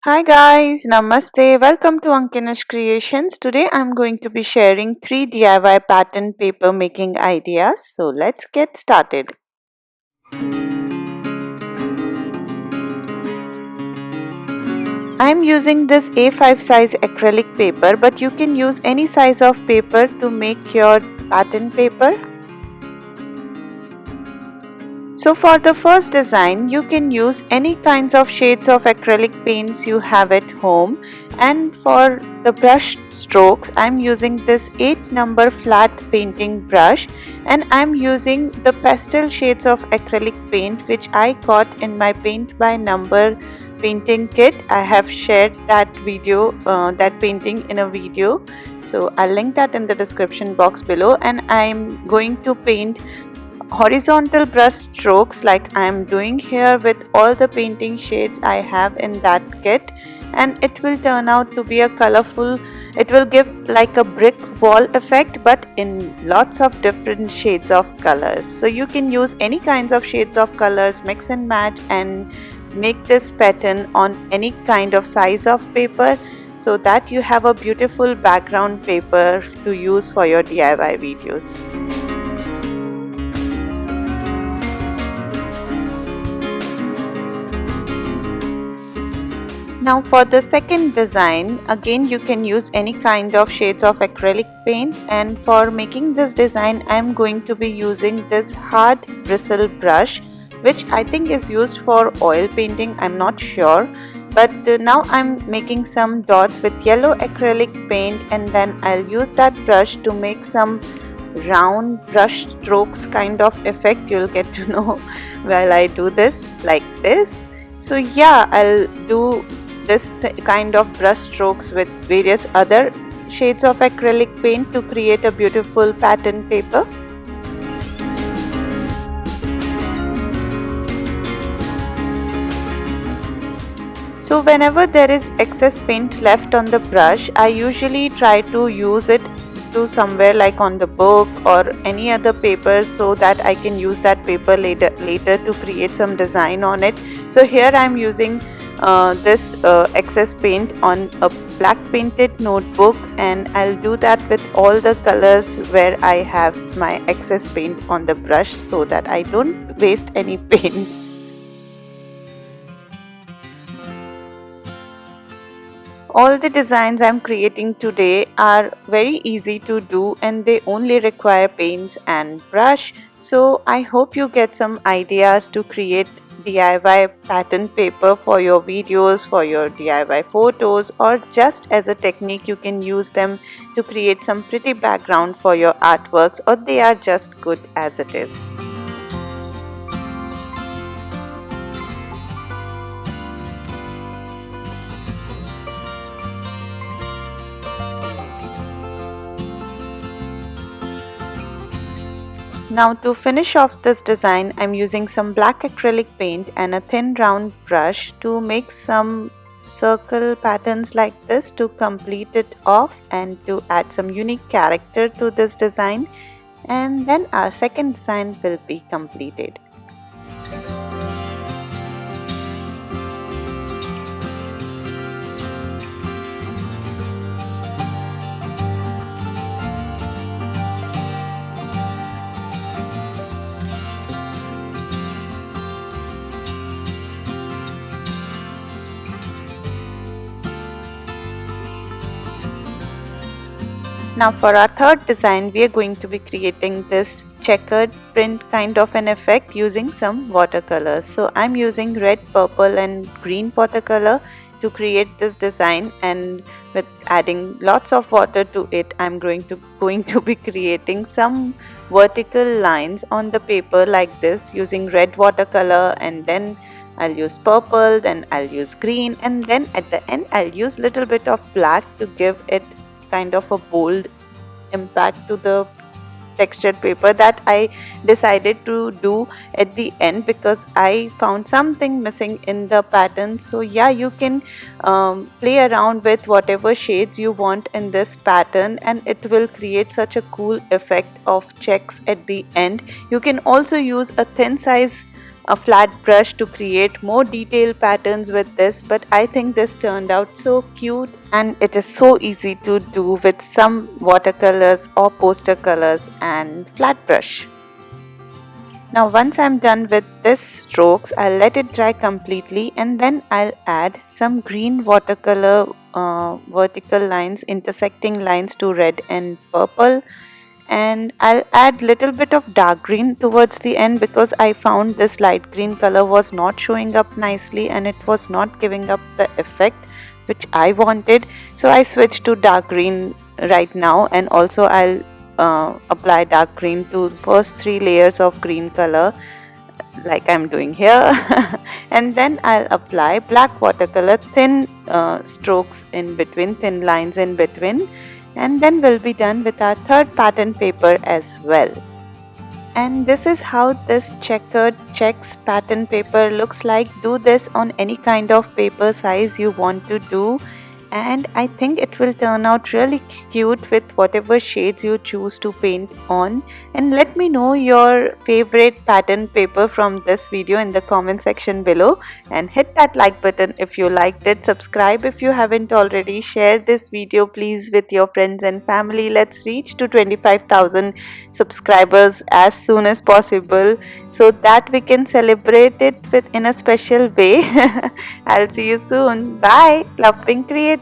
Hi guys, Namaste. Welcome to AnkiNish Creations. Today I'm going to be sharing 3 DIY pattern paper making ideas. So let's get started. I'm using this A5 size acrylic paper, but you can use any size of paper to make your pattern paper. So for the first design, you can use any kinds of shades of acrylic paints you have at home, and for the brush strokes, I'm using this 8 number flat painting brush, and I'm using the pastel shades of acrylic paint which I got in my paint by number painting kit. I have shared that painting in a video, so I'll link that in the description box below. And I'm going to paint horizontal brush strokes like I am doing here with all the painting shades I have in that kit, and it will turn out to be a colorful, it will give like a brick wall effect but in lots of different shades of colors. So you can use any kinds of shades of colors, mix and match, and make this pattern on any kind of size of paper so that you have a beautiful background paper to use for your DIY videos. Now for the second design, again you can use any kind of shades of acrylic paint, and for making this design I am going to be using this hard bristle brush which I think is used for oil painting, I'm not sure, but now I'm making some dots with yellow acrylic paint, and then I'll use that brush to make some round brush strokes kind of effect. You'll get to know while I do this like this. So yeah, I'll do this kind of brush strokes with various other shades of acrylic paint to create a beautiful pattern paper. So whenever there is excess paint left on the brush, I usually try to use it to somewhere like on the book or any other paper so that I can use that paper later to create some design on it. So here I'm using this excess paint on a black painted notebook, and I'll do that with all the colors where I have my excess paint on the brush so that I don't waste any paint. All the designs I'm creating today are very easy to do and they only require paints and brush. So I hope you get some ideas to create DIY pattern paper for your videos, for your DIY photos, or just as a technique you can use them to create some pretty background for your artworks, or they are just good as it is. Now to finish off this design, I'm using some black acrylic paint and a thin round brush to make some circle patterns like this to complete it off and to add some unique character to this design, and then our second design will be completed. Now for our third design, we are going to be creating this checkered print kind of an effect using some watercolors. So I'm using red, purple and green watercolor to create this design, and with adding lots of water to it, I'm going to be creating some vertical lines on the paper like this using red watercolor, and then I'll use purple, then I'll use green, and then at the end I'll use little bit of black to give it kind of a bold impact to the textured paper that I decided to do at the end because I found something missing in the pattern. So yeah, you can play around with whatever shades you want in this pattern and it will create such a cool effect of checks at the end. You can also use a thin size a flat brush to create more detailed patterns with this, but I think this turned out so cute and it is so easy to do with some watercolors or poster colors and flat brush. Now once I'm done with this strokes, I'll let it dry completely and then I'll add some green watercolor vertical lines, intersecting lines to red and purple, and I'll add little bit of dark green towards the end because I found this light green color was not showing up nicely and it was not giving up the effect which I wanted. So I switched to dark green right now, and also I'll apply dark green to first 3 layers of green color like I'm doing here and then I'll apply black watercolor, thin strokes in between, thin lines in between, and then we'll be done with our third pattern paper as well. And this is how this checkered checks pattern paper looks like. Do this on any kind of paper size you want to do, and I think it will turn out really cute with whatever shades you choose to paint on. And let me know your favorite pattern paper from this video in the comment section below, and hit that like button if you liked it. Subscribe if you haven't already. Share this video please with your friends and family. Let's reach to 25,000 subscribers as soon as possible so that we can celebrate it in a special way. I'll see you soon. Bye. Love being creative.